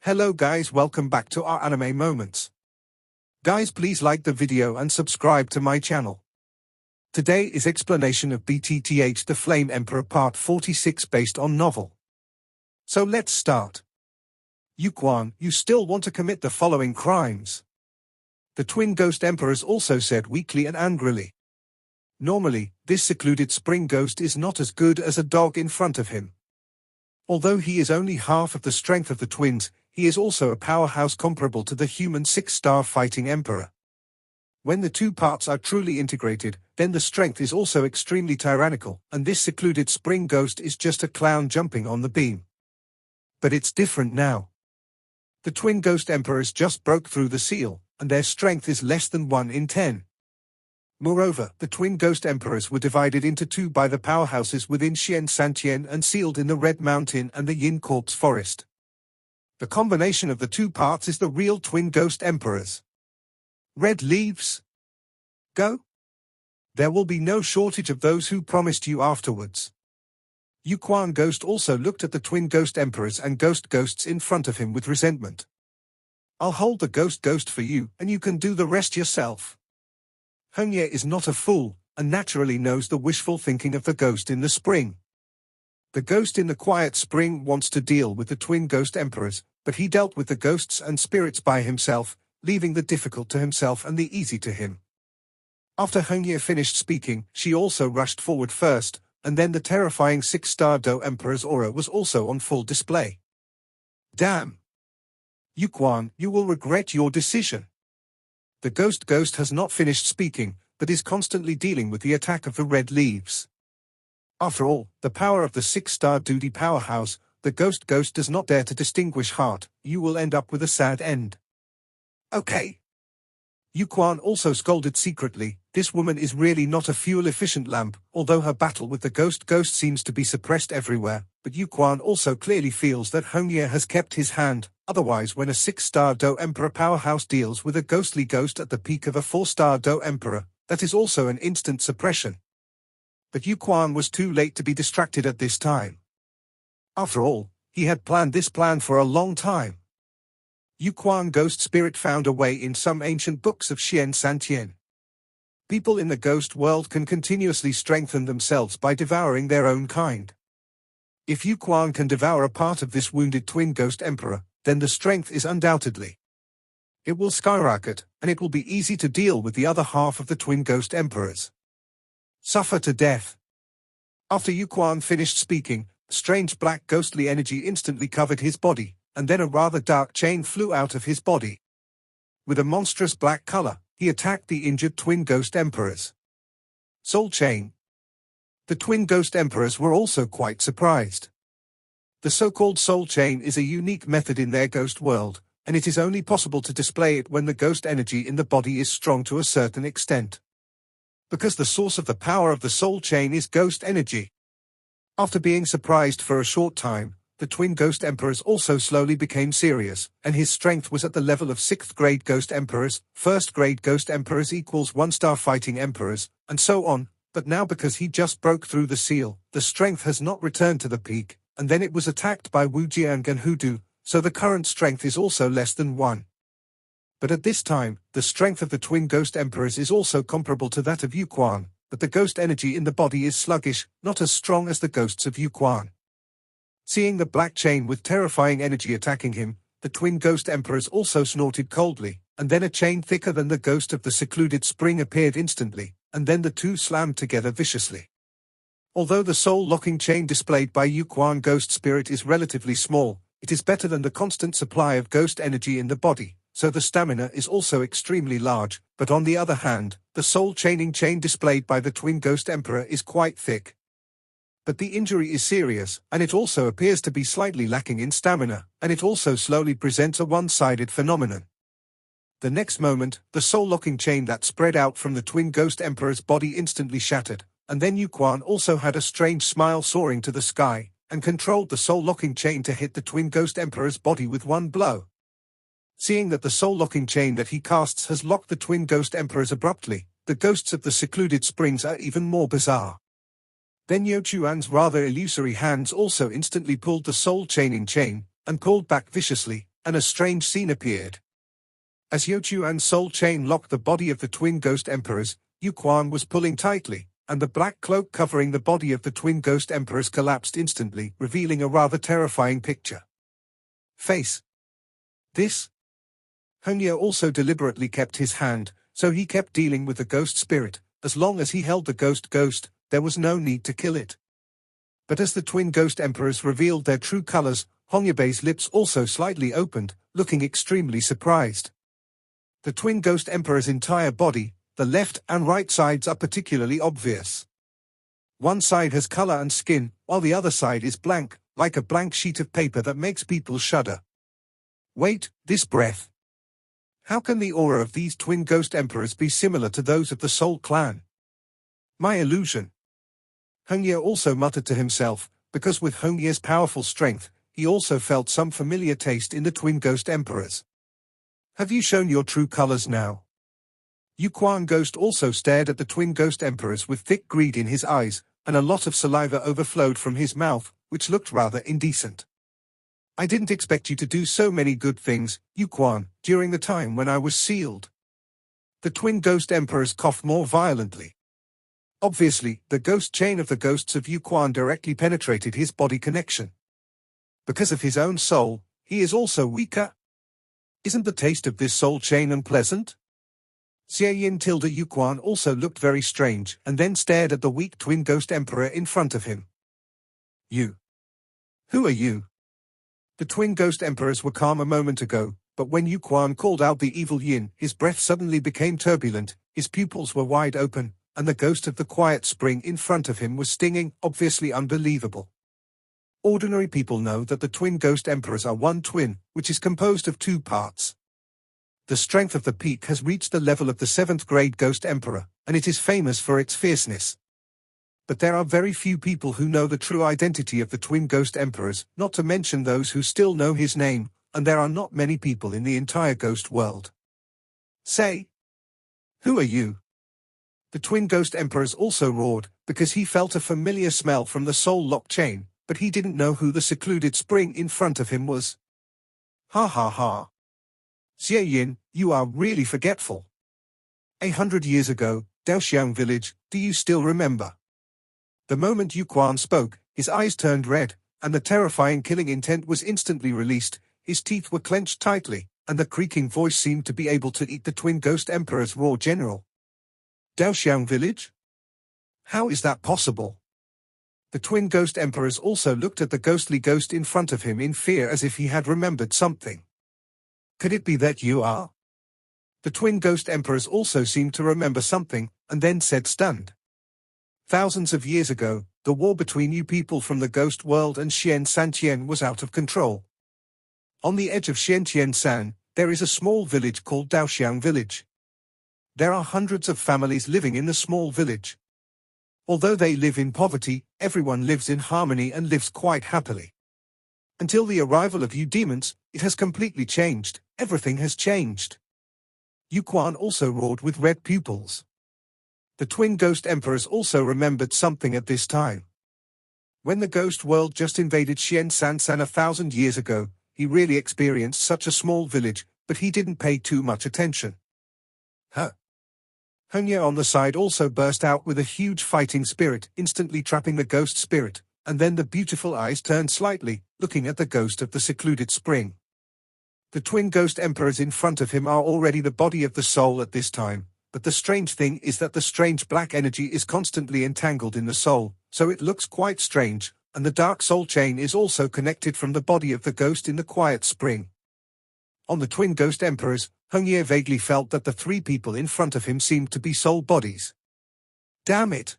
Hello guys, welcome back to our anime moments. Guys, please like the video and subscribe to my channel. Today is explanation of BTTH The Flame Emperor Part 46 based on novel. So let's start. Yuquan, you still want to commit the following crimes. The twin ghost emperors also said weakly and angrily. Normally, this secluded spring ghost is not as good as a dog in front of him. Although he is only half of the strength of the twins, he is also a powerhouse comparable to the human 6-star fighting emperor. When the two parts are truly integrated, then the strength is also extremely tyrannical, and this secluded spring ghost is just a clown jumping on the beam. But it's different now. The twin ghost emperors just broke through the seal, and their strength is less than 1 in 10. Moreover, the twin ghost emperors were divided into two by the powerhouses within Xian Santian and sealed in the Red Mountain and the Yin Corpse Forest. The combination of the two parts is the real twin ghost emperors. Red leaves? Go? There will be no shortage of those who promised you afterwards. Yuquan Ghost also looked at the twin ghost emperors and ghosts in front of him with resentment. I'll hold the ghost for you, and you can do the rest yourself. Hongye is not a fool, and naturally knows the wishful thinking of the ghost in the spring. The ghost in the quiet spring wants to deal with the twin ghost emperors, but he dealt with the ghosts and spirits by himself, leaving the difficult to himself and the easy to him. After Hongye finished speaking, she also rushed forward first, and then the terrifying 6-star Do Emperor's aura was also on full display. Damn! Yuquan, you will regret your decision. The ghost has not finished speaking, but is constantly dealing with the attack of the red leaves. After all, the power of the 6-star duty powerhouse, the ghost does not dare to distinguish heart. You will end up with a sad end. Okay. Yuquan also scolded secretly, this woman is really not a fuel-efficient lamp, although her battle with the ghost seems to be suppressed everywhere, but Yuquan also clearly feels that Hongye has kept his hand. Otherwise, when a 6-star Do Emperor powerhouse deals with a ghostly ghost at the peak of a 4-star Do Emperor, that is also an instant suppression. But Yuquan was too late to be distracted at this time. After all, he had planned this plan for a long time. Yuquan Ghost Spirit found a way in some ancient books of Xian Santian. People in the ghost world can continuously strengthen themselves by devouring their own kind. If Yuquan can devour a part of this wounded twin ghost emperor, then the strength is undoubtedly. It will skyrocket, and it will be easy to deal with the other half of the twin ghost emperors. Suffer to death. After Yuquan finished speaking, strange black ghostly energy instantly covered his body, and then a rather dark chain flew out of his body. With a monstrous black color, he attacked the injured twin ghost emperors. Soul Chain. The twin ghost emperors were also quite surprised. The so-called soul chain is a unique method in their ghost world, and it is only possible to display it when the ghost energy in the body is strong to a certain extent. Because the source of the power of the soul chain is ghost energy. After being surprised for a short time, the twin ghost emperors also slowly became serious, and his strength was at the level of 6th grade ghost emperors, 1st grade ghost emperors equals 1-star fighting emperors, and so on, but now because he just broke through the seal, the strength has not returned to the peak. And then it was attacked by Wujiang and Hudu, so the current strength is also less than 1. But at this time, the strength of the twin ghost emperors is also comparable to that of Yuquan, but the ghost energy in the body is sluggish, not as strong as the ghosts of Yuquan. Seeing the black chain with terrifying energy attacking him, the twin ghost emperors also snorted coldly, and then a chain thicker than the ghost of the secluded spring appeared instantly, and then the two slammed together viciously. Although the soul-locking chain displayed by Yuquan Ghost Spirit is relatively small, it is better than the constant supply of ghost energy in the body, so the stamina is also extremely large, but on the other hand, the soul-chaining chain displayed by the twin ghost emperor is quite thick. But the injury is serious, and it also appears to be slightly lacking in stamina, and it also slowly presents a one-sided phenomenon. The next moment, the soul-locking chain that spread out from the twin ghost emperor's body instantly shattered. And then Yuquan also had a strange smile soaring to the sky, and controlled the soul-locking chain to hit the twin ghost emperor's body with one blow. Seeing that the soul-locking chain that he casts has locked the twin ghost emperors abruptly, the ghosts of the secluded springs are even more bizarre. Then Yuquan's rather illusory hands also instantly pulled the soul-chaining chain, and pulled back viciously, and a strange scene appeared. As Yuan's soul chain locked the body of the twin ghost emperors, Yuan was pulling tightly, and the black cloak covering the body of the twin ghost emperors collapsed instantly, revealing a rather terrifying picture. Face. This? Hongye also deliberately kept his hand, so he kept dealing with the ghost spirit. As long as he held the ghost, there was no need to kill it. But as the twin ghost emperors revealed their true colors, Hongyebei's lips also slightly opened, looking extremely surprised. The twin ghost emperor's entire body, the left and right sides, are particularly obvious. One side has color and skin, while the other side is blank, like a blank sheet of paper that makes people shudder. Wait, this breath. How can the aura of these twin ghost emperors be similar to those of the Soul clan? My illusion. Hongye also muttered to himself, because with Hongye's powerful strength, he also felt some familiar taste in the twin ghost emperors. Have you shown your true colors now? Yuan Ghost also stared at the twin ghost emperors with thick greed in his eyes, and a lot of saliva overflowed from his mouth, which looked rather indecent. I didn't expect you to do so many good things, Yuan, during the time when I was sealed. The twin ghost emperors coughed more violently. Obviously, the ghost chain of the ghosts of Yuan directly penetrated his body connection. Because of his own soul, he is also weaker. Isn't the taste of this soul chain unpleasant? Xiao Yan tilde Yuan also looked very strange and then stared at the weak twin ghost emperor in front of him. You. Who are you? The twin ghost emperors were calm a moment ago, but when Yuan called out the evil yin, his breath suddenly became turbulent, his pupils were wide open, and the ghost of the quiet spring in front of him was stinging, obviously unbelievable. Ordinary people know that the twin ghost emperors are one twin, which is composed of two parts. The strength of the peak has reached the level of the 7th grade ghost emperor, and it is famous for its fierceness. But there are very few people who know the true identity of the twin ghost emperors, not to mention those who still know his name, and there are not many people in the entire ghost world. Say. Who are you? The twin ghost emperors also roared, because he felt a familiar smell from the soul lock chain, but he didn't know who the secluded spring in front of him was. Ha ha ha. Xiao Yan, you are really forgetful. 100 years ago, Daoxiang village, do you still remember? The moment Yuan spoke, his eyes turned red, and the terrifying killing intent was instantly released, his teeth were clenched tightly, and the creaking voice seemed to be able to eat the twin ghost emperor's raw general. Daoxiang village? How is that possible? The twin ghost emperors also looked at the ghostly ghost in front of him in fear as if he had remembered something. Could it be that you are? The twin ghost emperors also seemed to remember something, and then said stunned. Thousands of years ago, the war between you people from the ghost world and Xian Santian was out of control. On the edge of Xiantian San, there is a small village called Daoxiang village. There are hundreds of families living in the small village. Although they live in poverty, everyone lives in harmony and lives quite happily. Until the arrival of you demons, it has completely changed, everything has changed. Yuan also roared with red pupils. The twin ghost emperors also remembered something at this time. When the ghost world just invaded Xian San 1,000 years ago, he really experienced such a small village, but he didn't pay too much attention. Huh? Hongye on the side also burst out with a huge fighting spirit, instantly trapping the ghost spirit, and then the beautiful eyes turned slightly, looking at the ghost of the secluded spring. The twin ghost emperors in front of him are already the body of the soul at this time, but the strange thing is that the strange black energy is constantly entangled in the soul, so it looks quite strange, and the dark soul chain is also connected from the body of the ghost in the quiet spring. On the twin ghost emperors, Hongye vaguely felt that the three people in front of him seemed to be soul bodies. Damn it!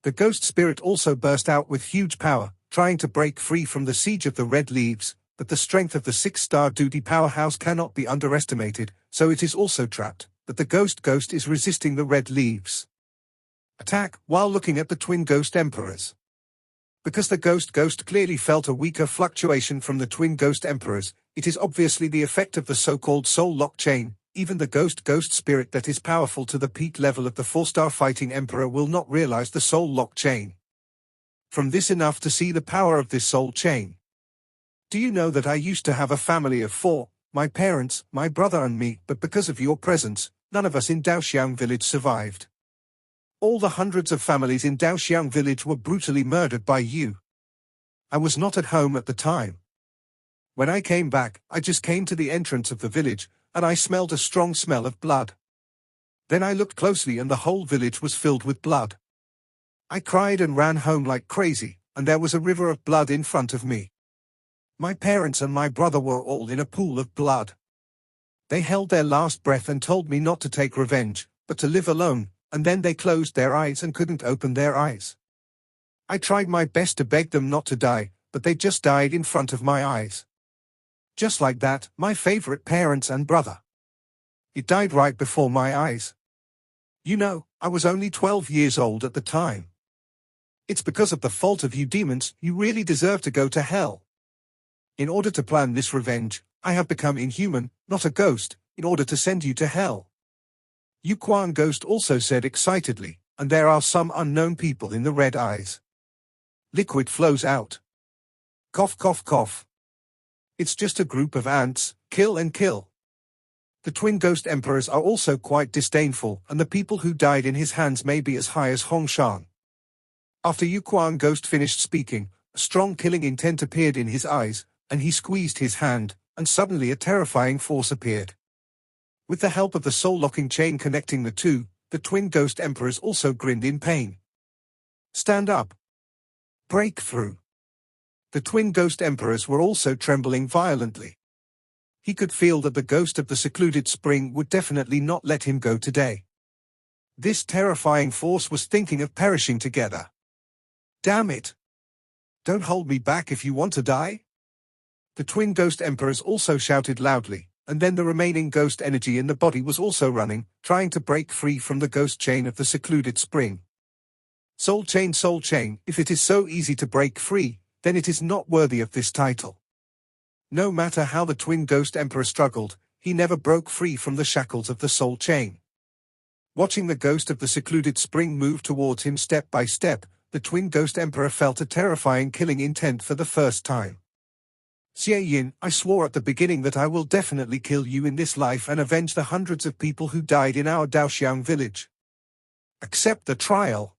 The ghost spirit also burst out with huge power, trying to break free from the siege of the red leaves, but the strength of the 6-star duty powerhouse cannot be underestimated, so it is also trapped, but the ghost is resisting the red leaves. Attack, while looking at the twin ghost emperors. Because the ghost clearly felt a weaker fluctuation from the twin ghost emperors, it is obviously the effect of the so-called soul lock chain. Even the ghost spirit that is powerful to the peak level of the 4-star fighting emperor will not realize the soul lock chain. From this enough to see the power of this soul chain. Do you know that I used to have a family of 4, my parents, my brother and me, but because of your presence, none of us in Daoxiang village survived. All the hundreds of families in Daoxiang village were brutally murdered by you. I was not at home at the time. When I came back, I just came to the entrance of the village, and I smelled a strong smell of blood. Then I looked closely and the whole village was filled with blood. I cried and ran home like crazy, and there was a river of blood in front of me. My parents and my brother were all in a pool of blood. They held their last breath and told me not to take revenge, but to live alone, and then they closed their eyes and couldn't open their eyes. I tried my best to beg them not to die, but they just died in front of my eyes. Just like that, my favorite parents and brother. It died right before my eyes. You know, I was only 12 years old at the time. It's because of the fault of you demons, you really deserve to go to hell. In order to plan this revenge, I have become inhuman, not a ghost, in order to send you to hell. Yu Quan Ghost also said excitedly, and there are some unknown people in the red eyes. Liquid flows out. Cough cough cough. It's just a group of ants, kill and kill. The twin ghost emperors are also quite disdainful, and the people who died in his hands may be as high as Hongshan. After Yu Quan Ghost finished speaking, a strong killing intent appeared in his eyes, and he squeezed his hand, and suddenly a terrifying force appeared. With the help of the soul-locking chain connecting the two, the twin ghost emperors also grinned in pain. Stand up. Break through. The twin ghost emperors were also trembling violently. He could feel that the ghost of the secluded spring would definitely not let him go today. This terrifying force was thinking of perishing together. Damn it! Don't hold me back if you want to die. The twin ghost emperors also shouted loudly, and then the remaining ghost energy in the body was also running, trying to break free from the ghost chain of the secluded spring. Soul chain, if it is so easy to break free, then it is not worthy of this title. No matter how the twin ghost emperor struggled, he never broke free from the shackles of the soul chain. Watching the ghost of the secluded spring move towards him step by step, the twin ghost emperor felt a terrifying killing intent for the first time. Xiao Yan, I swore at the beginning that I will definitely kill you in this life and avenge the hundreds of people who died in our Daoxiang village. Accept the trial.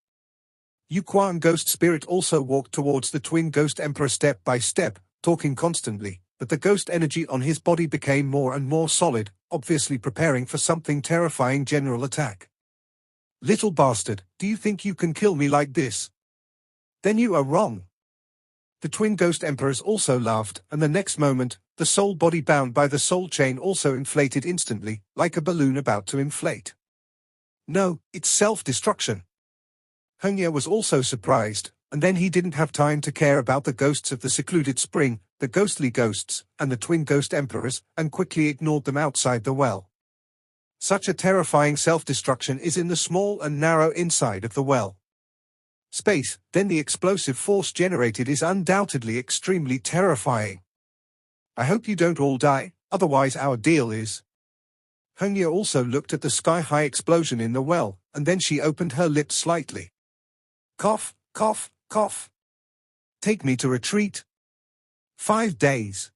Yu Quan Ghost Spirit also walked towards the twin ghost emperor step by step, talking constantly, but the ghost energy on his body became more and more solid, obviously preparing for something terrifying general attack. Little bastard, do you think you can kill me like this? Then you are wrong. The twin ghost emperors also laughed, and the next moment, the soul body bound by the soul chain also inflated instantly, like a balloon about to inflate. No, it's self-destruction. Hengye was also surprised, and then he didn't have time to care about the ghosts of the secluded spring, the ghostly ghosts, and the twin ghost emperors, and quickly ignored them outside the well. Such a terrifying self-destruction is in the small and narrow inside of the well. Space, then the explosive force generated is undoubtedly extremely terrifying. I hope you don't all die, otherwise our deal is. Hengye also looked at the sky-high explosion in the well, and then she opened her lips slightly. Cough, cough, cough. Take me to retreat. 5 days.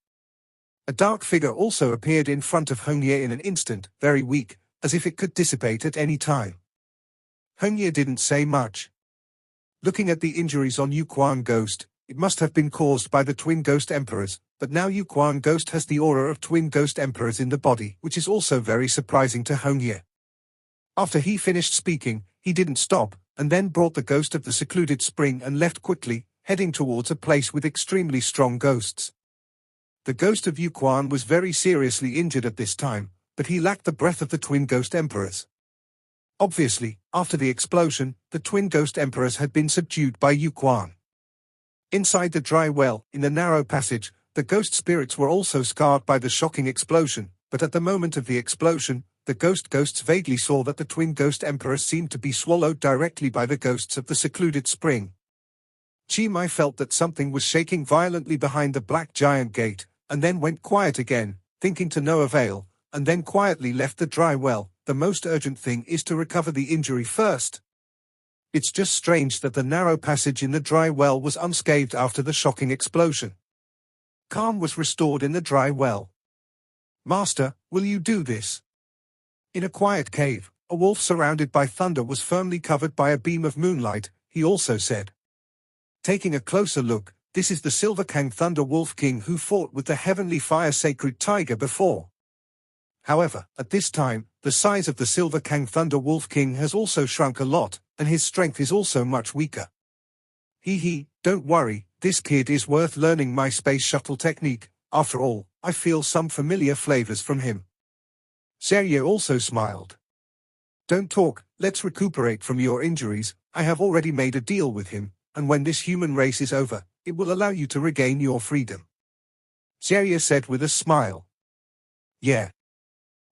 A dark figure also appeared in front of Hengye in an instant, very weak, as if it could dissipate at any time. Hengye didn't say much. Looking at the injuries on Yu Quan Ghost, it must have been caused by the twin ghost emperors, but now Yu Quan Ghost has the aura of twin ghost emperors in the body, which is also very surprising to Hengye. After he finished speaking, he didn't stop, and then brought the ghost of the secluded spring and left quickly, heading towards a place with extremely strong ghosts. The ghost of Yu Quan was very seriously injured at this time, but he lacked the breath of the twin ghost emperors. Obviously, after the explosion, the twin ghost emperors had been subdued by Yu Quan. Inside the dry well, in the narrow passage, the ghost spirits were also scarred by the shocking explosion, but at the moment of the explosion, the ghosts vaguely saw that the twin ghost emperors seemed to be swallowed directly by the ghosts of the secluded spring. Chi Mai felt that something was shaking violently behind the black giant gate, and then went quiet again, thinking to no avail, and then quietly left the dry well. The most urgent thing is to recover the injury first. It's just strange that the narrow passage in the dry well was unscathed after the shocking explosion. Calm was restored in the dry well. Master, will you do this? In a quiet cave, a wolf surrounded by thunder was firmly covered by a beam of moonlight, he also said. Taking a closer look, this is the Silver Kang Thunder Wolf King who fought with the Heavenly Fire Sacred Tiger before. However, at this time, the size of the Silver Kang Thunder Wolf King has also shrunk a lot, and his strength is also much weaker. Don't worry, this kid is worth learning my space shuttle technique. After all, I feel some familiar flavors from him. Xiao Yan also smiled. Don't talk, let's recuperate from your injuries. I have already made a deal with him, and when this human race is over, it will allow you to regain your freedom. Xiao Yan said with a smile. Yeah.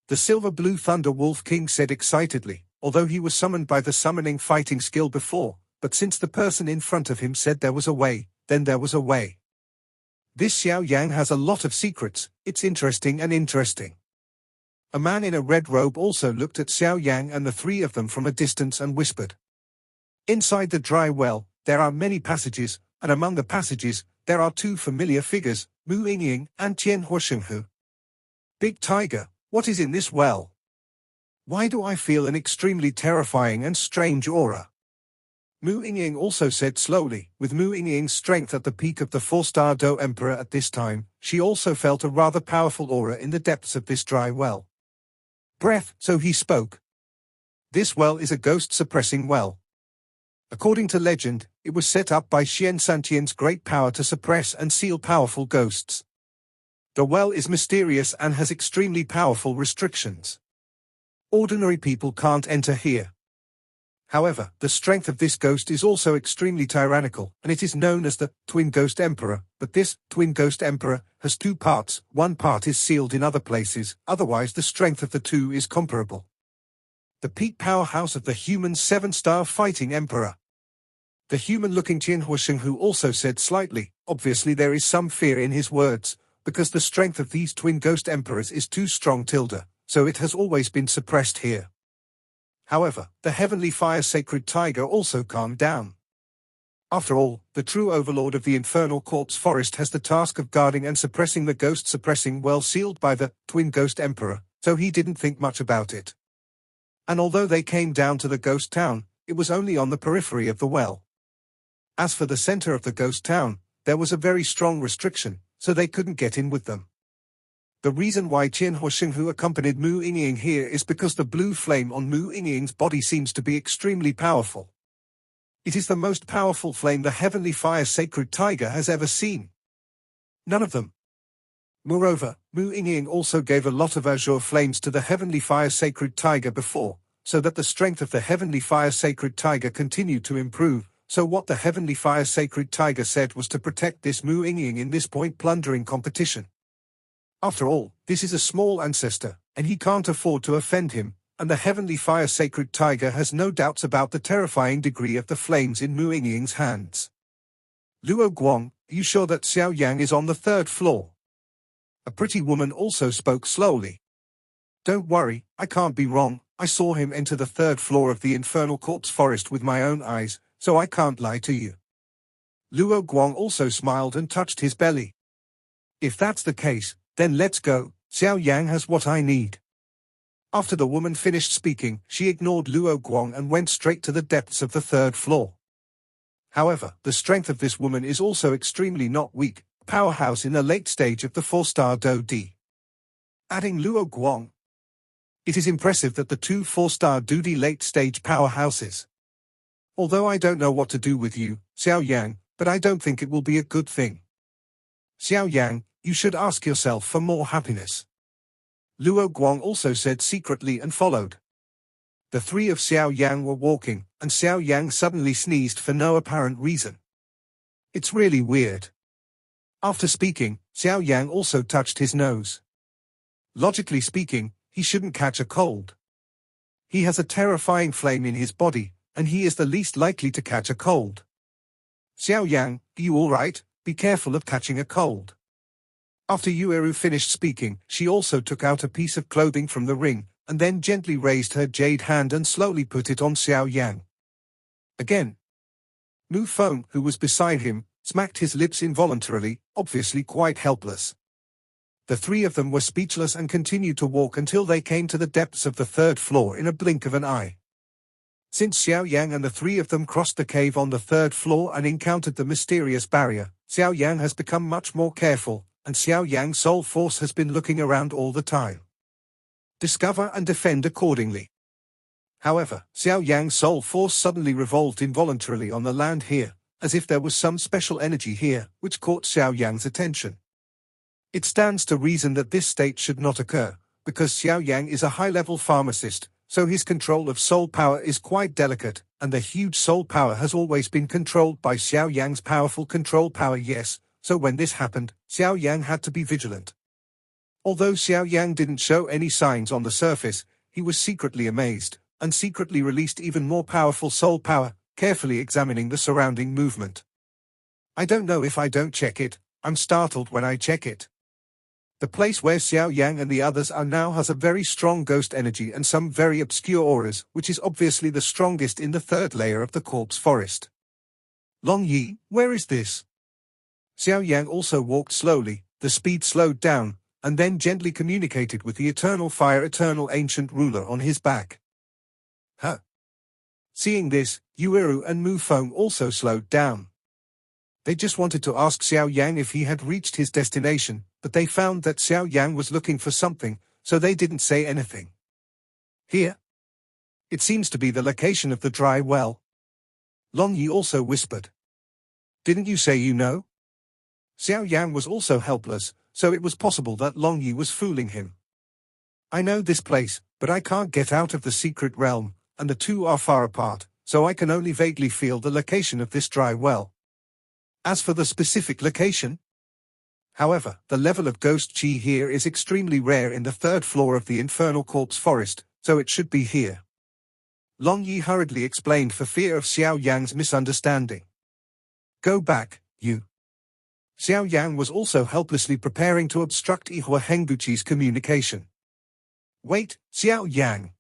The Silver Blue Thunder Wolf King said excitedly, although he was summoned by the summoning fighting skill before, but since the person in front of him said there was a way, then there was a way. This Xiao Yan has a lot of secrets, it's interesting and interesting. A man in a red robe also looked at Xiao Yan and the three of them from a distance and whispered. Inside the dry well, there are many passages, and among the passages, there are two familiar figures, Mu Yingying and Tian Huoshenghu. Big Tiger, what is in this well? Why do I feel an extremely terrifying and strange aura? Mu Yingying also said slowly. With Mu Yingying's strength at the peak of the 4-star Do Emperor at this time, she also felt a rather powerful aura in the depths of this dry well. Breath, so he spoke. This well is a ghost-suppressing well. According to legend, it was set up by Xian Santian's great power to suppress and seal powerful ghosts. The well is mysterious and has extremely powerful restrictions. Ordinary people can't enter here. However, the strength of this ghost is also extremely tyrannical, and it is known as the Twin Ghost Emperor, but this Twin Ghost Emperor has two parts. One part is sealed in other places, otherwise the strength of the two is comparable. The peak powerhouse of the human 7-star fighting emperor. The human-looking Tian Huoshenghu also said slightly, obviously there is some fear in his words, because the strength of these Twin Ghost Emperors is too strong tilde, so it has always been suppressed here. However, the Heavenly Fire Sacred Tiger also calmed down. After all, the true overlord of the Infernal Corpse Forest has the task of guarding and suppressing the ghost-suppressing well sealed by the Twin Ghost Emperor, so he didn't think much about it. And although they came down to the ghost town, it was only on the periphery of the well. As for the center of the ghost town, there was a very strong restriction, so they couldn't get in with them. The reason why Tian Huoshenghu accompanied Mu Yingying here is because the blue flame on Mu Yingying's body seems to be extremely powerful. It is the most powerful flame the Heavenly Fire Sacred Tiger has ever seen. None of them. Moreover, Mu Yingying also gave a lot of azure flames to the Heavenly Fire Sacred Tiger before, so that the strength of the Heavenly Fire Sacred Tiger continued to improve. So what the Heavenly Fire Sacred Tiger said was to protect this Mu Yingying in this point plundering competition. After all, this is a small ancestor, and he can't afford to offend him, and the Heavenly Fire Sacred Tiger has no doubts about the terrifying degree of the flames in Mu Yingying's hands. Luo Guang, are you sure that Xiao Yan is on the 3rd floor? A pretty woman also spoke slowly. Don't worry, I can't be wrong, I saw him enter the 3rd floor of the Infernal Corpse Forest with my own eyes, so I can't lie to you. Luo Guang also smiled and touched his belly. If that's the case, then let's go, Xiao Yan has what I need. After the woman finished speaking, she ignored Luo Guang and went straight to the depths of the 3rd floor. However, the strength of this woman is also extremely not weak, powerhouse in the late stage of the 4-star Do D. Adding Luo Guang. It is impressive that the two 4-star Do D late stage powerhouses. Although I don't know what to do with you, Xiao Yan, but I don't think it will be a good thing. Xiao Yan, you should ask yourself for more happiness. Luo Guang also said secretly and followed. The three of Xiao Yan were walking, and Xiao Yan suddenly sneezed for no apparent reason. It's really weird. After speaking, Xiao Yan also touched his nose. Logically speaking, he shouldn't catch a cold. He has a terrifying flame in his body, and he is the least likely to catch a cold. Xiao Yan, are you alright? Be careful of catching a cold. After Yueru finished speaking, she also took out a piece of clothing from the ring, and then gently raised her jade hand and slowly put it on Xiao Yan. Again. Mu Feng, who was beside him, smacked his lips involuntarily, obviously quite helpless. The three of them were speechless and continued to walk until they came to the depths of the third floor in a blink of an eye. Since Xiao Yan and the three of them crossed the cave on the third floor and encountered the mysterious barrier, Xiao Yan has become much more careful, and Xiao Yang's soul force has been looking around all the time. Discover and defend accordingly. However, Xiao Yang's soul force suddenly revolved involuntarily on the land here, as if there was some special energy here, which caught Xiao Yang's attention. It stands to reason that this state should not occur, because Xiao Yang is a high-level pharmacist, so his control of soul power is quite delicate, and the huge soul power has always been controlled by Xiao Yang's powerful control power. Yes, so when this happened, Xiao Yang had to be vigilant. Although Xiao Yang didn't show any signs on the surface, he was secretly amazed, and secretly released even more powerful soul power, carefully examining the surrounding movement. I don't know if I don't check it, I'm startled when I check it. The place where Xiao Yang and the others are now has a very strong ghost energy and some very obscure auras, which is obviously the strongest in the third layer of the corpse forest. Long Yi, where is this? Xiao Yang also walked slowly, the speed slowed down, and then gently communicated with the eternal fire eternal ancient ruler on his back. Huh. Seeing this, Yuiru and Mu Feng also slowed down. They just wanted to ask Xiao Yang if he had reached his destination, but they found that Xiao Yang was looking for something, so they didn't say anything. Here? It seems to be the location of the dry well. Long Yi also whispered. Didn't you say you know? Xiao Yang was also helpless, so it was possible that Long Yi was fooling him. I know this place, but I can't get out of the secret realm, and the two are far apart, so I can only vaguely feel the location of this dry well. As for the specific location, however, the level of ghost chi here is extremely rare in the third floor of the infernal corpse forest, so it should be here. Long Yi hurriedly explained for fear of Xiao Yang's misunderstanding. Go back, you. Xiao Yang was also helplessly preparing to obstruct Ihua Hengbuchi's communication. Wait, Xiao Yang.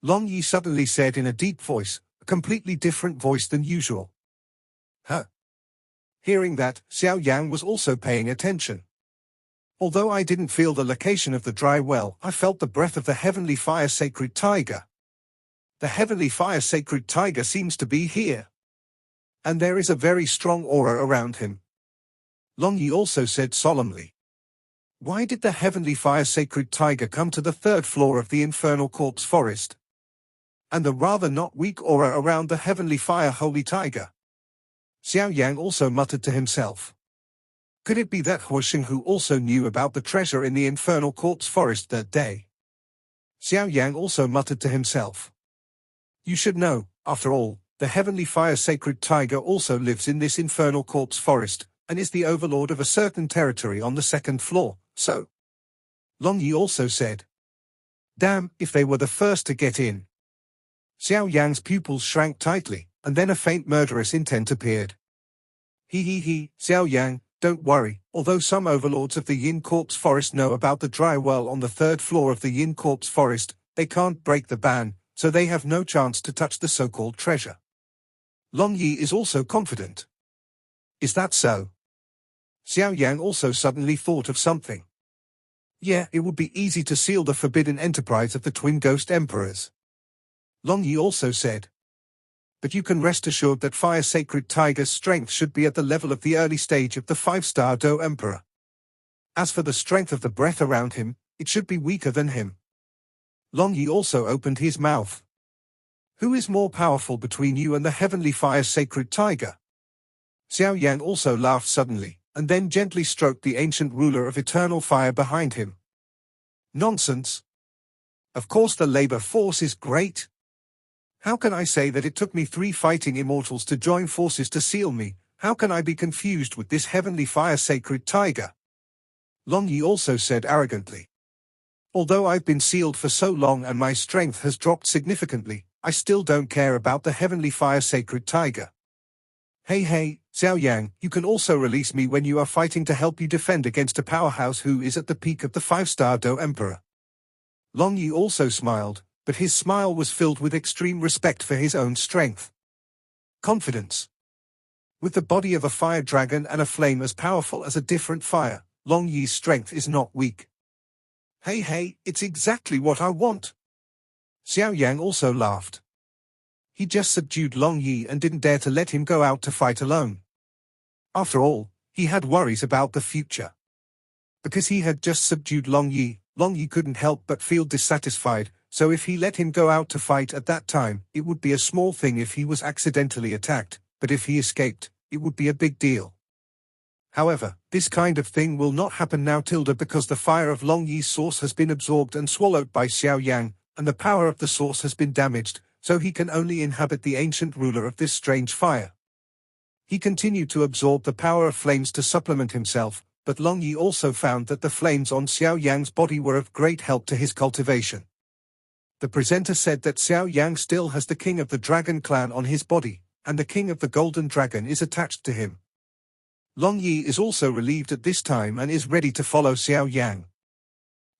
Long Yi suddenly said in a deep voice, a completely different voice than usual. Huh. Hearing that, Xiao Yang was also paying attention. Although I didn't feel the location of the dry well, I felt the breath of the heavenly fire sacred tiger. The heavenly fire sacred tiger seems to be here. And there is a very strong aura around him. Long Yi also said solemnly. Why did the heavenly fire sacred tiger come to the third floor of the infernal corpse forest? And the rather not weak aura around the heavenly fire holy tiger? Xiao Yang also muttered to himself. Could it be that Huosheng who also knew about the treasure in the infernal corpse forest that day? Xiao Yang also muttered to himself. You should know, after all, the heavenly fire sacred tiger also lives in this infernal corpse forest, and is the overlord of a certain territory on the second floor, so. Long Yi also said. Damn, if they were the first to get in. Xiao Yang's pupils shrank tightly, and then a faint murderous intent appeared. He, Xiao Yang, don't worry, although some overlords of the Yin Corpse Forest know about the dry well on the third floor of the Yin Corpse Forest, they can't break the ban, so they have no chance to touch the so-called treasure. Long Yi is also confident. Is that so? Xiao Yang also suddenly thought of something. Yeah, it would be easy to seal the forbidden enterprise of the twin ghost emperors. Long Yi also said. But you can rest assured that Fire Sacred Tiger's strength should be at the level of the early stage of the 5-star Do Emperor. As for the strength of the breath around him, it should be weaker than him. Long Yi also opened his mouth. Who is more powerful between you and the heavenly Fire Sacred Tiger? Xiao Yang also laughed suddenly, and then gently stroked the ancient ruler of eternal fire behind him. Nonsense. Of course the labor force is great. How can I say that it took me 3 fighting immortals to join forces to seal me? How can I be confused with this heavenly fire sacred tiger? Long Yi also said arrogantly. Although I've been sealed for so long and my strength has dropped significantly, I still don't care about the heavenly fire sacred tiger. Hey, Xiao Yang, you can also release me when you are fighting to help you defend against a powerhouse who is at the peak of the 5-star Do Emperor. Long Yi also smiled, but his smile was filled with extreme respect for his own strength. Confidence. With the body of a fire dragon and a flame as powerful as a different fire, Long Yi's strength is not weak. Hey, it's exactly what I want. Xiao Yang also laughed. He just subdued Long Yi and didn't dare to let him go out to fight alone. After all, he had worries about the future. Because he had just subdued Long Yi couldn't help but feel dissatisfied, so if he let him go out to fight at that time, it would be a small thing if he was accidentally attacked, but if he escaped, it would be a big deal. However, this kind of thing will not happen now because the fire of Long Yi's source has been absorbed and swallowed by Xiao Yang, and the power of the source has been damaged, so he can only inhabit the ancient ruler of this strange fire. He continued to absorb the power of flames to supplement himself, but Long Yi also found that the flames on Xiao Yang's body were of great help to his cultivation. The presenter said that Xiao Yang still has the king of the dragon clan on his body, and the king of the golden dragon is attached to him. Long Yi is also relieved at this time and is ready to follow Xiao Yang.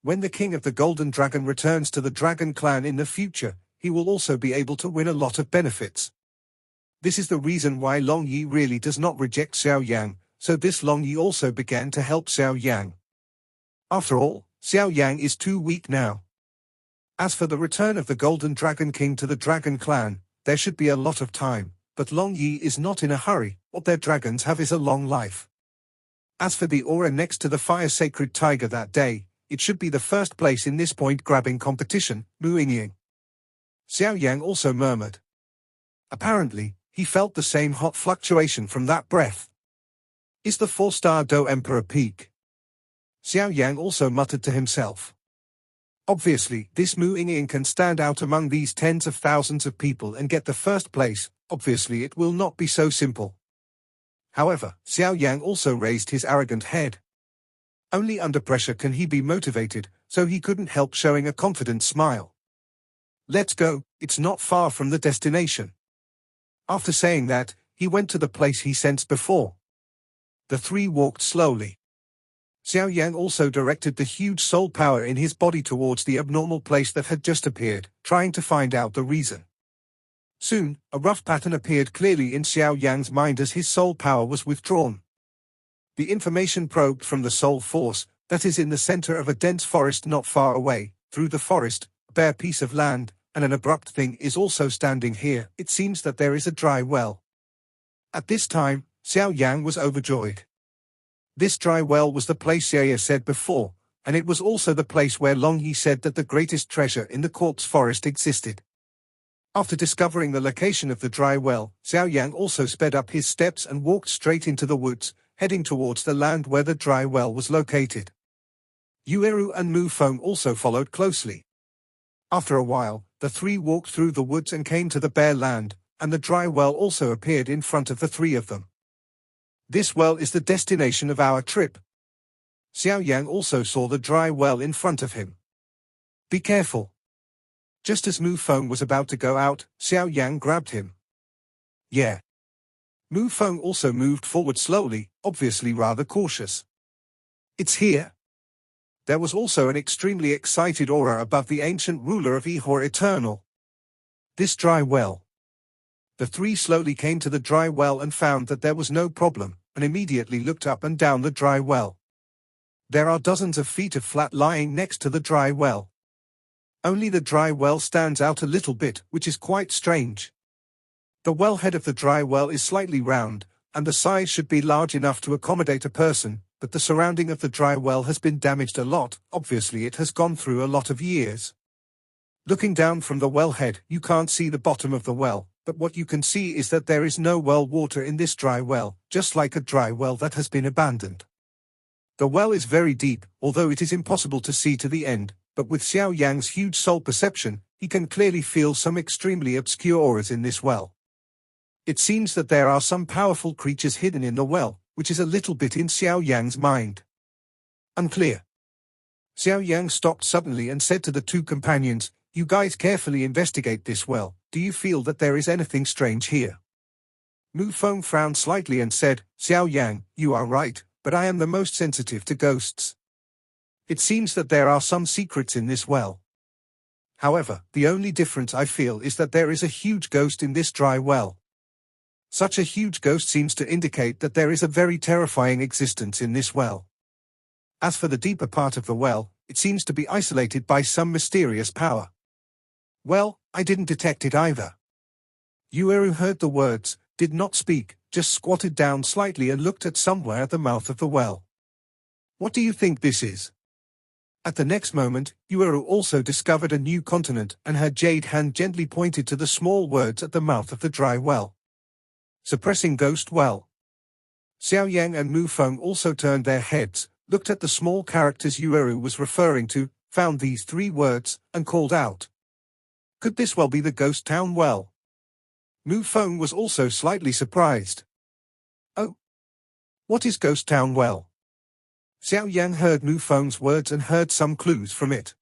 When the king of the golden dragon returns to the dragon clan in the future, he will also be able to win a lot of benefits. This is the reason why Long Yi really does not reject Xiao Yang, so this Long Yi also began to help Xiao Yang. After all, Xiao Yang is too weak now. As for the return of the Golden Dragon King to the Dragon Clan, there should be a lot of time, but Long Yi is not in a hurry. What their dragons have is a long life. As for the aura next to the fire sacred tiger that day, it should be the first place in this point-grabbing competition, Mu Ying. Xiao Yang also murmured. Apparently, he felt the same hot fluctuation from that breath. Is the 4-star Do Emperor peak? Xiao Yang also muttered to himself. Obviously, this Mu Ying can stand out among these tens of thousands of people and get the first place. Obviously it will not be so simple. However, Xiao Yang also raised his arrogant head. Only under pressure can he be motivated, so he couldn't help showing a confident smile. Let's go, it's not far from the destination. After saying that, he went to the place he sensed before. The three walked slowly. Xiao Yang also directed the huge soul power in his body towards the abnormal place that had just appeared, trying to find out the reason. Soon, a rough pattern appeared clearly in Xiao Yang's mind as his soul power was withdrawn. The information probed from the soul force, that is in the center of a dense forest not far away. Through the forest, a bare piece of land, and an abrupt thing is also standing here. It seems that there is a dry well. At this time, Xiao Yang was overjoyed. This dry well was the place Xie said before, and it was also the place where Long Yi said that the greatest treasure in the corpse forest existed. After discovering the location of the dry well, Xiao Yang also sped up his steps and walked straight into the woods, heading towards the land where the dry well was located. Yueru and Mu Feng also followed closely. After a while, the three walked through the woods and came to the bare land, and the dry well also appeared in front of the three of them. This well is the destination of our trip. Xiao Yang also saw the dry well in front of him. Be careful. Just as Mu Feng was about to go out, Xiao Yang grabbed him. Yeah. Mu Feng also moved forward slowly, obviously rather cautious. It's here. There was also an extremely excited aura above the ancient ruler of Ihor Eternal. This dry well. The three slowly came to the dry well and found that there was no problem, and immediately looked up and down the dry well. There are dozens of feet of flat lying next to the dry well. Only the dry well stands out a little bit, which is quite strange. The wellhead of the dry well is slightly round, and the size should be large enough to accommodate a person, but the surrounding of the dry well has been damaged a lot. Obviously it has gone through a lot of years. Looking down from the wellhead, you can't see the bottom of the well, but what you can see is that there is no well water in this dry well, just like a dry well that has been abandoned. The well is very deep, although it is impossible to see to the end, but with Xiao Yang's huge soul perception, he can clearly feel some extremely obscure auras in this well. It seems that there are some powerful creatures hidden in the well, which is a little bit in Xiao Yang's mind. Unclear. Xiao Yang stopped suddenly and said to the two companions, "You guys carefully investigate this well. Do you feel that there is anything strange here?" Mu Feng frowned slightly and said, "Xiao Yang, you are right, but I am the most sensitive to ghosts. It seems that there are some secrets in this well. However, the only difference I feel is that there is a huge ghost in this dry well." Such a huge ghost seems to indicate that there is a very terrifying existence in this well. As for the deeper part of the well, it seems to be isolated by some mysterious power. Well, I didn't detect it either. Yueru heard the words, did not speak, just squatted down slightly and looked at somewhere at the mouth of the well. What do you think this is? At the next moment, Yueru also discovered a new continent and her jade hand gently pointed to the small words at the mouth of the dry well. Suppressing ghost well. Xiao Yan and Mu Feng also turned their heads, looked at the small characters Yueru was referring to, found these 3 words, and called out. Could this well be the ghost town well? Mu Feng was also slightly surprised. Oh. What is ghost town well? Xiao Yan heard Mu Feng's words and heard some clues from it.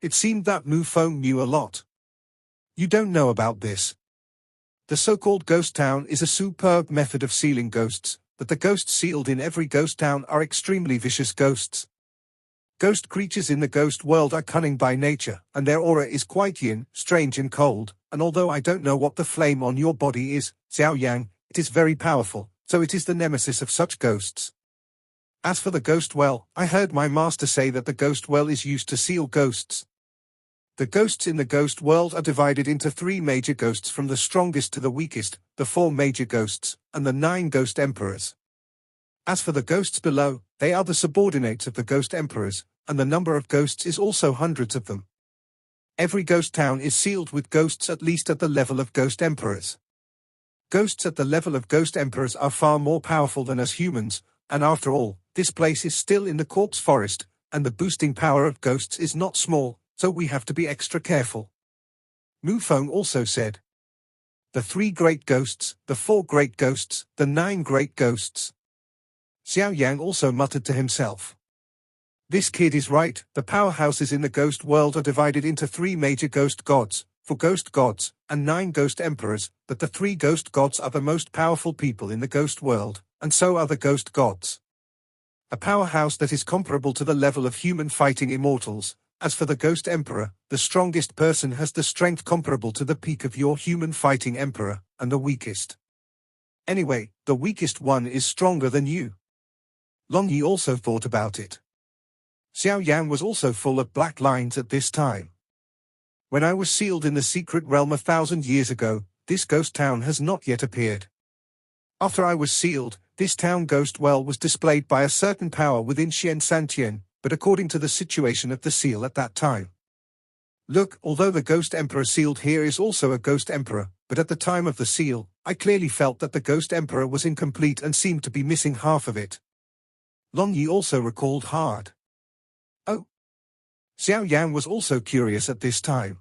It seemed that Mu Feng knew a lot. You don't know about this. The so-called ghost town is a superb method of sealing ghosts, but the ghosts sealed in every ghost town are extremely vicious ghosts. Ghost creatures in the ghost world are cunning by nature, and their aura is quite yin, strange and cold, and although I don't know what the flame on your body is, Xiao Yang, it is very powerful, so it is the nemesis of such ghosts. As for the ghost well, I heard my master say that the ghost well is used to seal ghosts. The ghosts in the ghost world are divided into 3 major ghosts from the strongest to the weakest, the 4 major ghosts, and the 9 ghost emperors. As for the ghosts below, they are the subordinates of the ghost emperors, and the number of ghosts is also hundreds of them. Every ghost town is sealed with ghosts at least at the level of ghost emperors. Ghosts at the level of ghost emperors are far more powerful than us humans, and after all, this place is still in the corpse forest, and the boosting power of ghosts is not small, so we have to be extra careful. Mu Feng also said. The 3 great ghosts, the 4 great ghosts, the 9 great ghosts. Xiao Yang also muttered to himself. This kid is right, the powerhouses in the ghost world are divided into 3 major ghost gods, 4 ghost gods, and 9 ghost emperors, but the 3 ghost gods are the most powerful people in the ghost world, and so are the ghost gods. A powerhouse that is comparable to the level of human fighting immortals. As for the ghost emperor, the strongest person has the strength comparable to the peak of your human fighting emperor, and the weakest. Anyway, the weakest one is stronger than you. Long Yi also thought about it. Xiao Yan was also full of black lines at this time. When I was sealed in the secret realm 1,000 years ago, this ghost town has not yet appeared. After I was sealed, this town ghost well was displayed by a certain power within Xian Santian, but according to the situation of the seal at that time. Look, although the ghost emperor sealed here is also a ghost emperor, but at the time of the seal, I clearly felt that the ghost emperor was incomplete and seemed to be missing half of it. Long Yi also recalled hard. Oh. Xiao Yan was also curious at this time.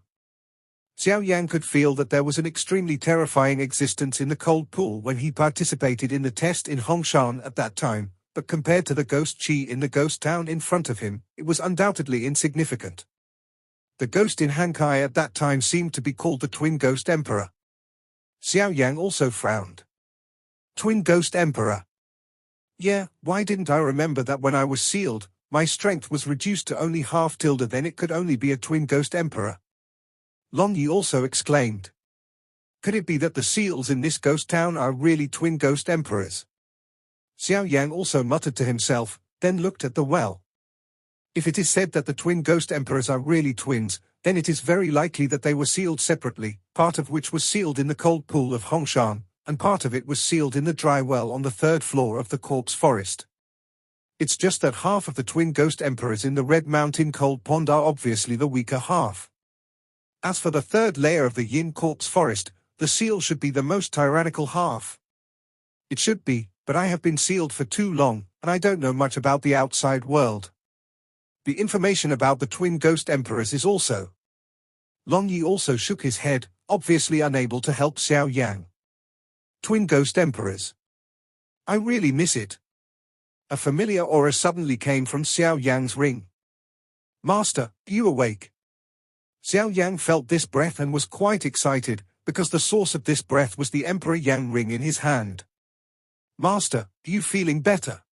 Xiao Yan could feel that there was an extremely terrifying existence in the cold pool when he participated in the test in Hongshan at that time, but compared to the ghost chi in the ghost town in front of him, it was undoubtedly insignificant. The ghost in Hankai at that time seemed to be called the Twin Ghost Emperor. Xiao Yang also frowned. Twin Ghost Emperor. Yeah, why didn't I remember that when I was sealed, my strength was reduced to only half tilde, then it could only be a Twin Ghost Emperor. Long Yi also exclaimed. Could it be that the seals in this ghost town are really Twin Ghost Emperors? Xiao Yang also muttered to himself, then looked at the well. If it is said that the Twin Ghost Emperors are really twins, then it is very likely that they were sealed separately, part of which was sealed in the cold pool of Hongshan, and part of it was sealed in the dry well on the 3rd floor of the corpse forest. It's just that half of the Twin Ghost Emperors in the Red Mountain Cold Pond are obviously the weaker half. As for the 3rd layer of the Yin corpse forest, the seal should be the most tyrannical half. It should be, but I have been sealed for too long, and I don't know much about the outside world. The information about the Twin Ghost Emperors is also. Long Yi also shook his head, obviously unable to help Xiao Yang. Twin Ghost Emperors. I really miss it. A familiar aura suddenly came from Xiao Yang's ring. Master, are you awake? Xiao Yang felt this breath and was quite excited, because the source of this breath was the Emperor Yang ring in his hand. Master, are you feeling better?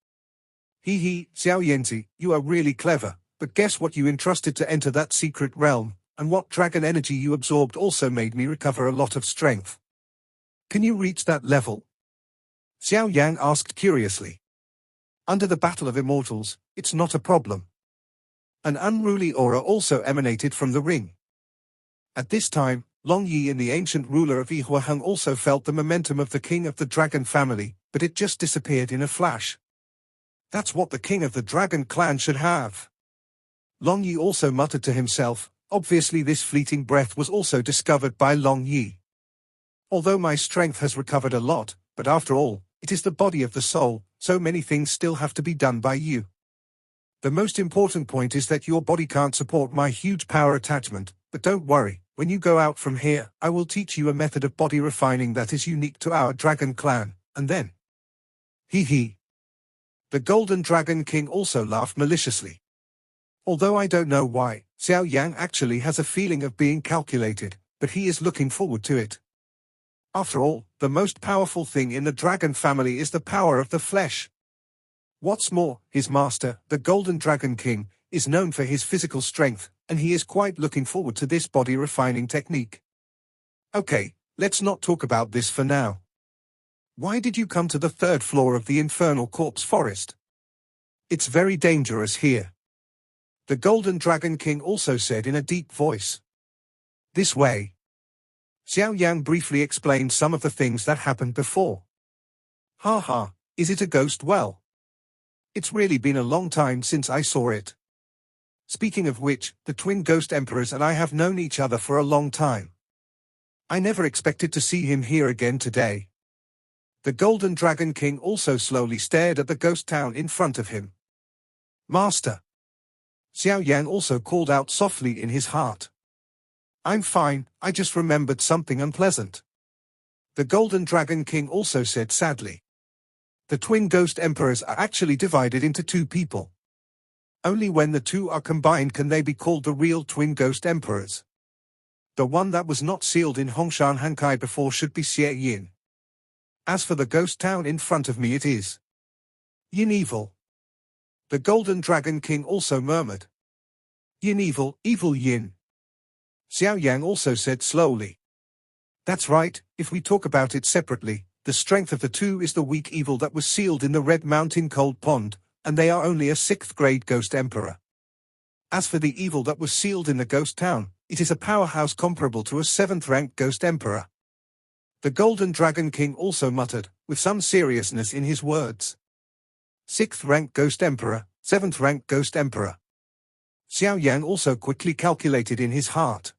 Hee, Xiao Yanzi, you are really clever, but guess what you entrusted to enter that secret realm, and what dragon energy you absorbed also made me recover a lot of strength. Can you reach that level? Xiao Yan asked curiously. Under the Battle of Immortals, it's not a problem. An unruly aura also emanated from the ring. At this time, Long Yi and the ancient ruler of Yihuaheng also felt the momentum of the king of the dragon family, but it just disappeared in a flash. That's what the king of the dragon clan should have. Long Yi also muttered to himself. Obviously this fleeting breath was also discovered by Long Yi. Although my strength has recovered a lot, but after all, it is the body of the soul, so many things still have to be done by you. The most important point is that your body can't support my huge power attachment, but don't worry, when you go out from here, I will teach you a method of body refining that is unique to our dragon clan, and then... Hee hee. The Golden Dragon King also laughed maliciously. Although I don't know why, Xiao Yan actually has a feeling of being calculated, but he is looking forward to it. After all, the most powerful thing in the dragon family is the power of the flesh. What's more, his master, the Golden Dragon King, is known for his physical strength, and he is quite looking forward to this body refining technique. Okay, let's not talk about this for now. Why did you come to the third floor of the Infernal Corpse Forest? It's very dangerous here. The Golden Dragon King also said in a deep voice. This way. Xiao Yan briefly explained some of the things that happened before. Ha ha, is it a ghost well? It's really been a long time since I saw it. Speaking of which, the twin ghost emperors and I have known each other for a long time. I never expected to see him here again today. The Golden Dragon King also slowly stared at the ghost town in front of him. Master. Xiao Yan also called out softly in his heart. I'm fine, I just remembered something unpleasant. The Golden Dragon King also said sadly. The twin ghost emperors are actually divided into two people. Only when the two are combined can they be called the real twin ghost emperors. The one that was not sealed in Hongshan Hankai before should be Xie Yin. As for the ghost town in front of me, it is Yin Evil. The Golden Dragon King also murmured. Yin Evil, Evil Yin. Xiao Yang also said slowly. That's right, if we talk about it separately, the strength of the two is the weak evil that was sealed in the Red Mountain Cold Pond, and they are only a 6th grade ghost emperor. As for the evil that was sealed in the ghost town, it is a powerhouse comparable to a 7th ranked ghost emperor. The Golden Dragon King also muttered, with some seriousness in his words. 6th ranked ghost emperor, 7th ranked ghost emperor. Xiao Yang also quickly calculated in his heart.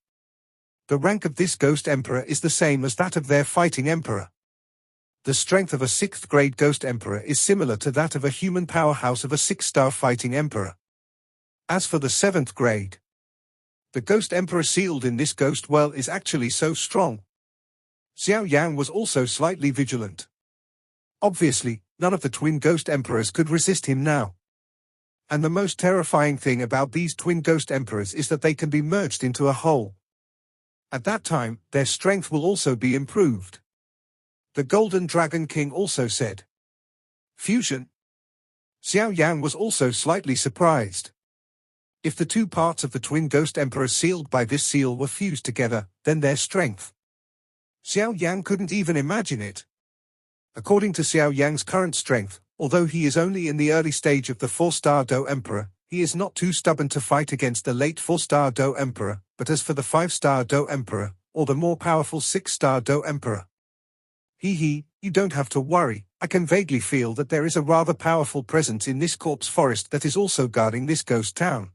The rank of this ghost emperor is the same as that of their fighting emperor. The strength of a 6th grade ghost emperor is similar to that of a human powerhouse of a 6-star fighting emperor. As for the 7th grade, the ghost emperor sealed in this ghost well is actually so strong. Xiao Yang was also slightly vigilant. Obviously, none of the twin ghost emperors could resist him now. And the most terrifying thing about these twin ghost emperors is that they can be merged into a whole. At that time, their strength will also be improved. The Golden Dragon King also said. Fusion. Xiao Yang was also slightly surprised. If the two parts of the twin ghost emperors sealed by this seal were fused together, then their strength. Xiao Yang couldn't even imagine it. According to Xiao Yang's current strength, although he is only in the early stage of the 4-star Do Emperor, he is not too stubborn to fight against the late 4-star Do Emperor, but as for the 5-star Do Emperor, or the more powerful 6-star Do Emperor. Hee hee, you don't have to worry, I can vaguely feel that there is a rather powerful presence in this corpse forest that is also guarding this ghost town.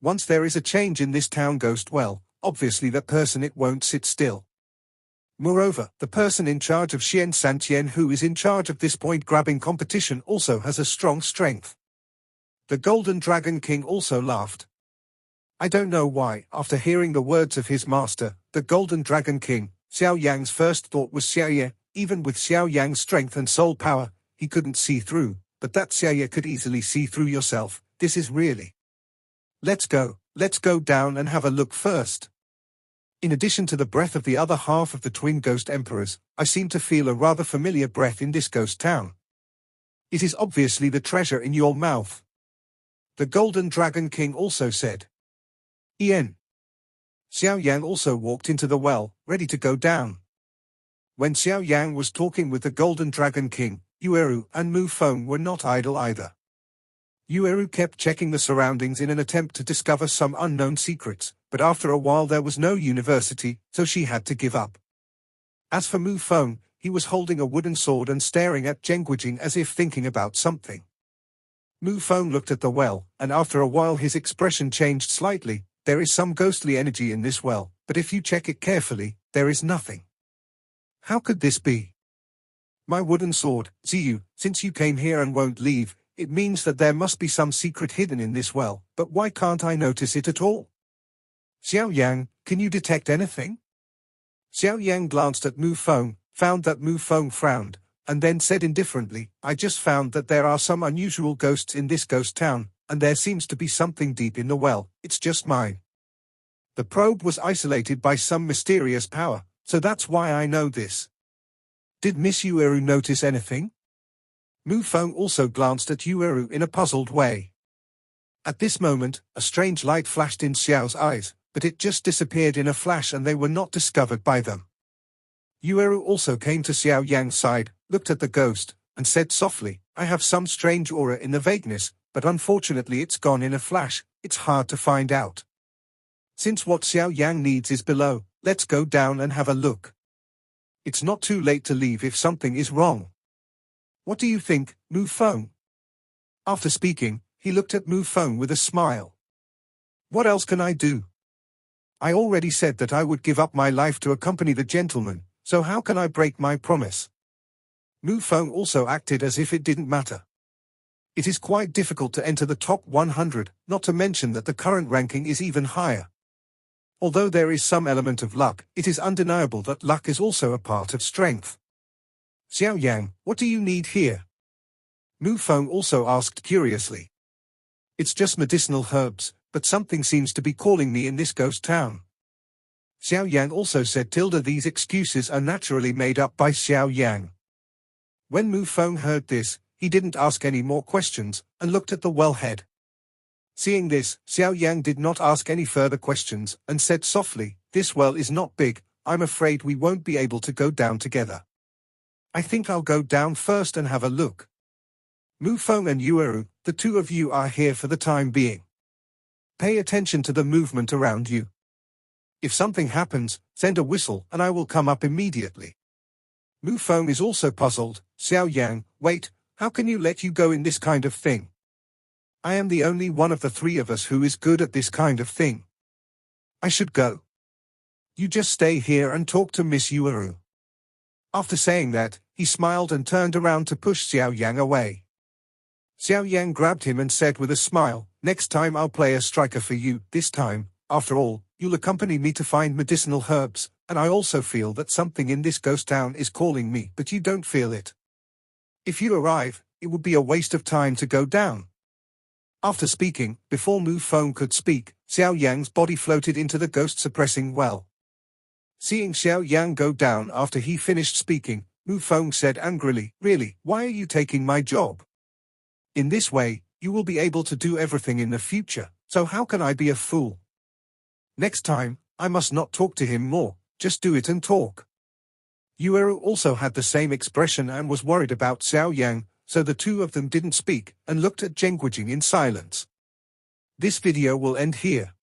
Once there is a change in this town ghost well, obviously that person it won't sit still. Moreover, the person in charge of Xian Santian who is in charge of this point-grabbing competition also has a strong strength. The Golden Dragon King also laughed. I don't know why, after hearing the words of his master, the Golden Dragon King, Xiao Yang's first thought was Xiao Ye. Even with Xiao Yang's strength and soul power, he couldn't see through, but that Xiao Ye could easily see through yourself. This is really... Let's go down and have a look first. In addition to the breath of the other half of the twin ghost emperors, I seem to feel a rather familiar breath in this ghost town. It is obviously the treasure in your mouth. The Golden Dragon King also said. Ian. Xiao Yang also walked into the well, ready to go down. When Xiao Yang was talking with the Golden Dragon King, Yueru and Mu Feng were not idle either. Yueru kept checking the surroundings in an attempt to discover some unknown secrets, but after a while there was no university, so she had to give up. As for Mu Feng, he was holding a wooden sword and staring at Zheng Guijing as if thinking about something. Mu Feng looked at the well, and after a while his expression changed slightly. There is some ghostly energy in this well, but if you check it carefully, there is nothing. How could this be? My wooden sword, Ziyu, since you came here and won't leave, it means that there must be some secret hidden in this well, but why can't I notice it at all? Xiao Yang, can you detect anything? Xiao Yang glanced at Mu Feng, found that Mu Feng frowned, and then said indifferently, I just found that there are some unusual ghosts in this ghost town, and there seems to be something deep in the well, it's just mine. The probe was isolated by some mysterious power, so that's why I know this. Did Miss Yueru notice anything? Mu Feng also glanced at Yueru in a puzzled way. At this moment, a strange light flashed in Xiao's eyes, but it just disappeared in a flash and they were not discovered by them. Yueru also came to Xiao Yang's side, looked at the ghost, and said softly, I have some strange aura in the vagueness, but unfortunately it's gone in a flash, it's hard to find out. Since what Xiao Yang needs is below, let's go down and have a look. It's not too late to leave if something is wrong. What do you think, Mu Feng? After speaking, he looked at Mu Feng with a smile. What else can I do? I already said that I would give up my life to accompany the gentleman, so how can I break my promise? Mu Feng also acted as if it didn't matter. It is quite difficult to enter the top 100, not to mention that the current ranking is even higher. Although there is some element of luck, it is undeniable that luck is also a part of strength. Xiao Yang, what do you need here? Mu Feng also asked curiously. It's just medicinal herbs, but something seems to be calling me in this ghost town. Xiao Yang also said these excuses are naturally made up by Xiao Yang. When Mu Feng heard this, he didn't ask any more questions, and looked at the wellhead. Seeing this, Xiao Yang did not ask any further questions, and said softly, this well is not big, I'm afraid we won't be able to go down together. I think I'll go down first and have a look. Mu Feng and Yueru, the two of you are here for the time being. Pay attention to the movement around you. If something happens, send a whistle and I will come up immediately. Mu Feng is also puzzled. Xiao Yang, wait, how can you let you go in this kind of thing? I am the only one of the three of us who is good at this kind of thing. I should go. You just stay here and talk to Miss Yueru. After saying that, he smiled and turned around to push Xiao Yang away. Xiao Yang grabbed him and said with a smile, next time I'll play a striker for you, this time, after all, you'll accompany me to find medicinal herbs, and I also feel that something in this ghost town is calling me, but you don't feel it. If you arrive, it would be a waste of time to go down. After speaking, before Mu Feng could speak, Xiao Yang's body floated into the ghost-suppressing well. Seeing Xiao Yang go down after he finished speaking, Mu Feng said angrily, really, why are you taking my job? In this way, you will be able to do everything in the future, so how can I be a fool? Next time, I must not talk to him more, just do it and talk. Yueru also had the same expression and was worried about Xiao Yang, so the two of them didn't speak, and looked at Zheng Guijing in silence. This video will end here.